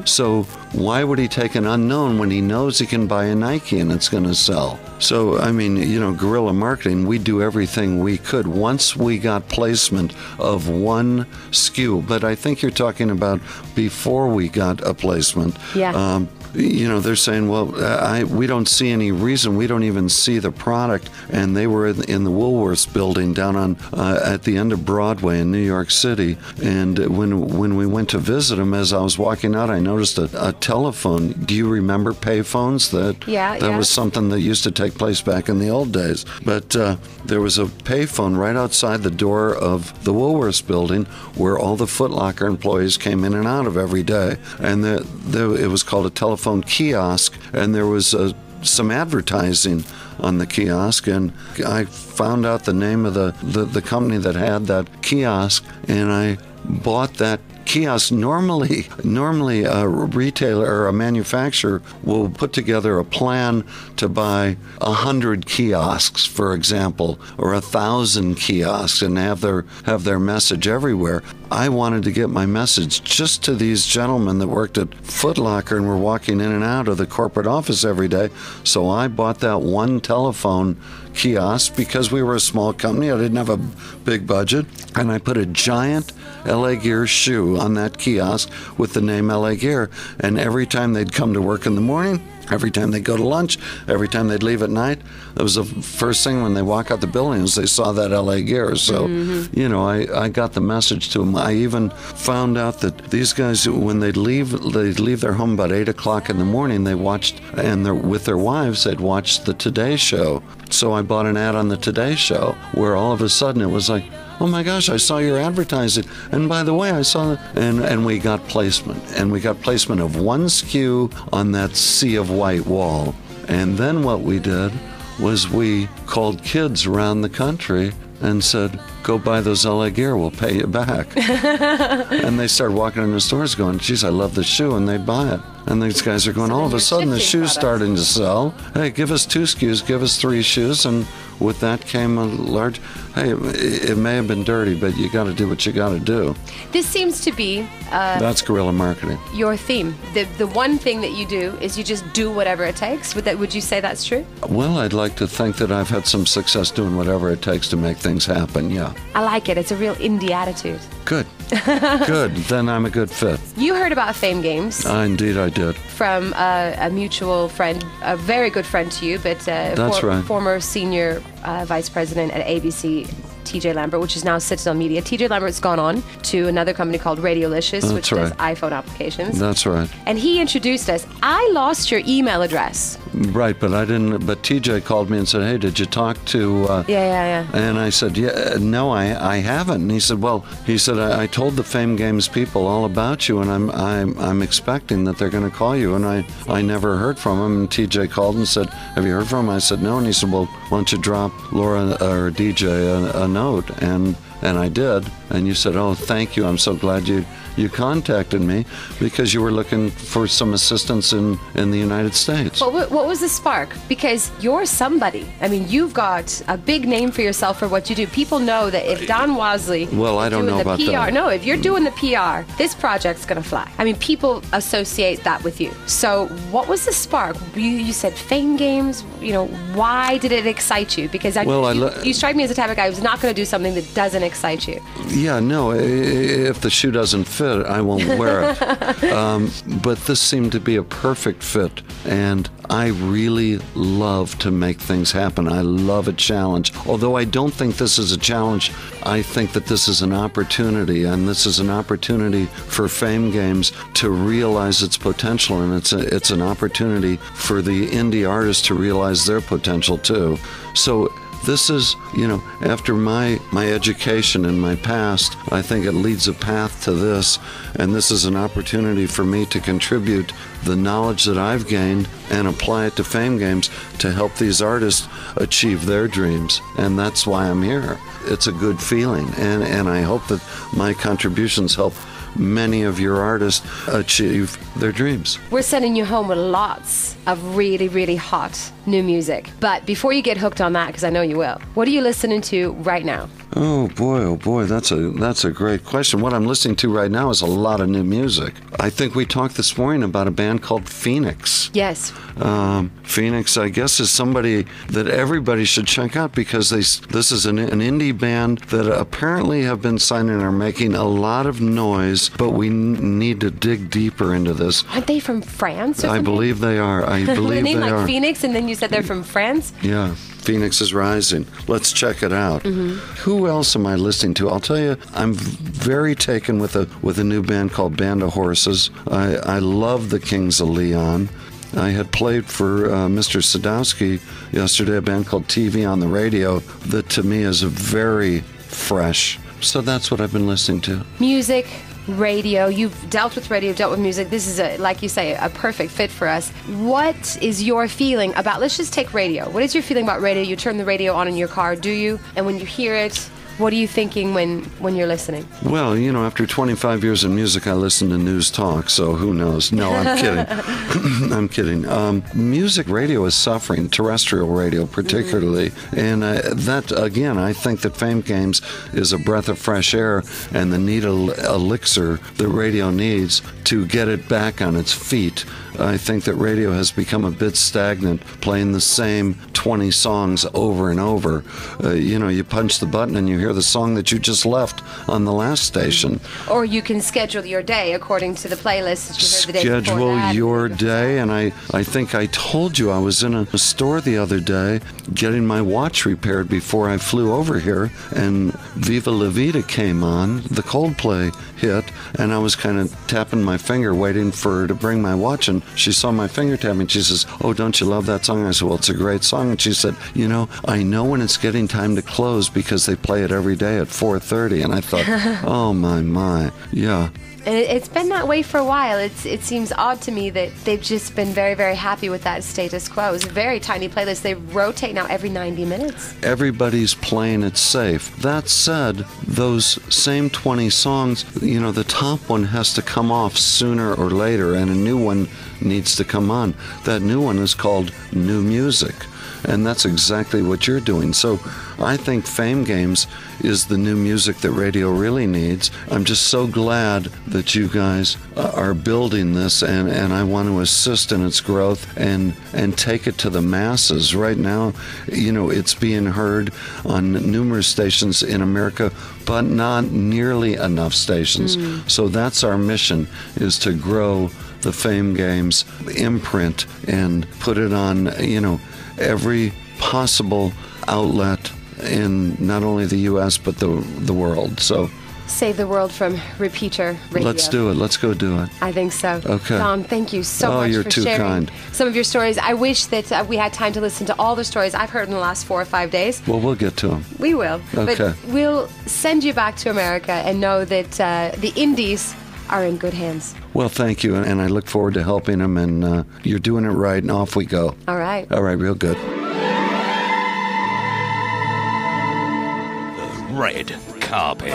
So why would he take an unknown when he knows he can buy a Nike and it's going to sell? So, I mean, guerrilla marketing, we do everything we could once we got placement of one SKU. But I think you're talking about before we got a placement. Yeah. They're saying, well, we don't see any reason. We don't even see the product. And they were in the Woolworths building down on at the end of Broadway in New York City. And when we went to visit them, as I was walking out, I noticed a telephone. Do you remember payphones? That was something that used to take place back in the old days. But there was a payphone right outside the door of the Woolworths building where all the Foot Locker employees came in and out of every day. And it was called a telephone kiosk, and there was some advertising on the kiosk, and I found out the name of the company that had that kiosk, and I bought that kiosk. Normally a retailer or a manufacturer will put together a plan to buy 100 kiosks, for example, or 1,000 kiosks and have their message everywhere. I wanted to get my message just to these gentlemen that worked at Foot Locker and were walking in and out of the corporate office every day. So I bought that one telephone kiosk because we were a small company. I didn't have a big budget. And I put a giant LA Gear shoe on that kiosk with the name LA Gear. And every time they'd come to work in the morning, every time they'd go to lunch, every time they'd leave at night, that was the first thing when they walk out the building is they saw that LA Gear. So, I got the message to them. I even found out that these guys, when they'd leave their home about 8 o'clock in the morning, they watched, and with their wives, they'd watch the Today Show. So I bought an ad on the Today Show where all of a sudden it was like, oh my gosh, I saw your advertising. And by the way, I saw it. And we got placement. And we got placement of one SKU on that sea of white wall. And then what we did was we called kids around the country and said, go buy those LA Gear, we'll pay you back. And they started walking in the stores going, geez, I love this shoe, and they'd buy it. And these guys are going, all of a sudden the shoe's starting to sell. Hey, give us 2 SKUs, give us 3 shoes. And with that came a large, hey, it may have been dirty, but you got to do what you got to do. This seems to be... that's guerrilla marketing. Your theme. The one thing that you do is you just do whatever it takes. Would you say that's true? Well, I'd like to think that I've had some success doing whatever it takes to make things happen, yeah. I like it. It's a real indie attitude. Good. Good. Then I'm a good fit. You heard about Fame Games. Indeed I did. From a mutual friend, a very good friend to you, but That's right. Former senior vice president at ABC, TJ Lambert, which is now CitadelMedia. TJ Lambert's gone on to another company called Radiolicious, which does iPhone applications. That's right. And he introduced us. I lost your email address. Right, but I didn't. But TJ called me and said, "Hey, did you talk to?" Yeah. And I said, "Yeah, no, I haven't." And he said, "Well," I told the Fame Games people all about you, and I'm expecting that they're going to call you." And I never heard from him. And TJ called and said, "Have you heard from him?" I said, "No." And he said, "Well, why don't you drop Laura or DJ a note?" And I did. And you said, "Oh, thank you. I'm so glad you contacted me because you were looking for some assistance in the United States." What was the spark? Because you're somebody. I mean, you've got a big name for yourself for what you do. People know that if Don Wasley I don't know about PR, that. No, if you're doing the PR, this project's going to fly. I mean, people associate that with you. So what was the spark? You said Fame Games. Why did it excite you? Because you strike me as the type of guy who's not going to do something that doesn't excite you. Yeah, no. If the shoe doesn't fit, I won't wear it. But this seemed to be a perfect fit, and I really love to make things happen. I love a challenge. Although I don't think this is a challenge, I think that this is an opportunity, and this is an opportunity for Fame Games to realize its potential, and it's an opportunity for the indie artists to realize their potential too. So this is, after my education and my past, I think it leads a path to this, and this is an opportunity for me to contribute the knowledge that I've gained and apply it to Fame Games to help these artists achieve their dreams, and that's why I'm here. It's a good feeling, and I hope that my contributions help many of your artists achieve their dreams. We're sending you home with lots of really, really hot new music. But before you get hooked on that, because I know you will, what are you listening to right now? Oh boy, that's a great question. What I'm listening to right now is a lot of new music. I think we talked this morning about a band called Phoenix. Yes. Phoenix, I guess, is somebody that everybody should check out because this is an indie band that apparently have been signed and are making a lot of noise, but we need to dig deeper into this. Aren't they from France? I believe they are. I believe the name they like are. Phoenix, and then you said they're from France? Yeah. Phoenix is Rising. Let's check it out. Mm-hmm. Who else am I listening to? I'll tell you, I'm very taken with a new band called Band of Horses. I love the Kings of Leon. I had played for Mr. Sadowski yesterday, a band called TV on the Radio that to me is very fresh. So that's what I've been listening to. Music, radio. You've dealt with radio, dealt with music. This is, like you say, a perfect fit for us. What is your feeling about, let's just take radio. What is your feeling about radio? You turn the radio on in your car, do you? And when you hear it, what are you thinking when you're listening? Well, after 25 years in music, I listen to news talk, so who knows? No, I'm kidding. I'm kidding. Music radio is suffering, terrestrial radio particularly. Mm-hmm. And that, again, I think that Fame Games is a breath of fresh air and the needle elixir that radio needs to get it back on its feet. I think that radio has become a bit stagnant, playing the same 20 songs over and over. You punch the button and you hear the song that you just left on the last station. Or you can schedule your day according to the playlist that you heard the day before that. Schedule your day, and I think I told you I was in a store the other day getting my watch repaired before I flew over here, and Viva La Vida came on, the Coldplay hit, and I was kind of tapping my finger waiting for her to bring my watch, and she saw my finger tapping. She says, "Oh, don't you love that song?" I said, "Well, it's a great song." And she said, "I know when it's getting time to close because they play it every day at 4:30. And I thought, oh my, yeah. And it's been that way for a while. It seems odd to me that they've just been very, very happy with that status quo. It's a very tiny playlist. They rotate now every 90 minutes. Everybody's playing it safe. That said, those same 20 songs, the top one has to come off sooner or later, and a new one needs to come on. That new one is called new music. And that's exactly what you're doing. So I think Fame Games is the new music that radio really needs. I'm just so glad that you guys are building this, and I want to assist in its growth and take it to the masses. Right now, it's being heard on numerous stations in America, but not nearly enough stations. So that's our mission, is to grow the Fame Games imprint and put it on, every possible outlet in not only the U.S. but the world. So save the world from repeater radio. Let's do it. Let's go do it. I think so. Okay. Don, thank you so much you're for too sharing kind. some of your stories. I wish that we had time to listen to all the stories I've heard in the last 4 or 5 days. Well, we'll get to them. We will. Okay. But we'll send you back to America and know that the indies are in good hands. Well, thank you, and I look forward to helping them, and you're doing it right, and off we go. All right. All right, real good. The red carpet.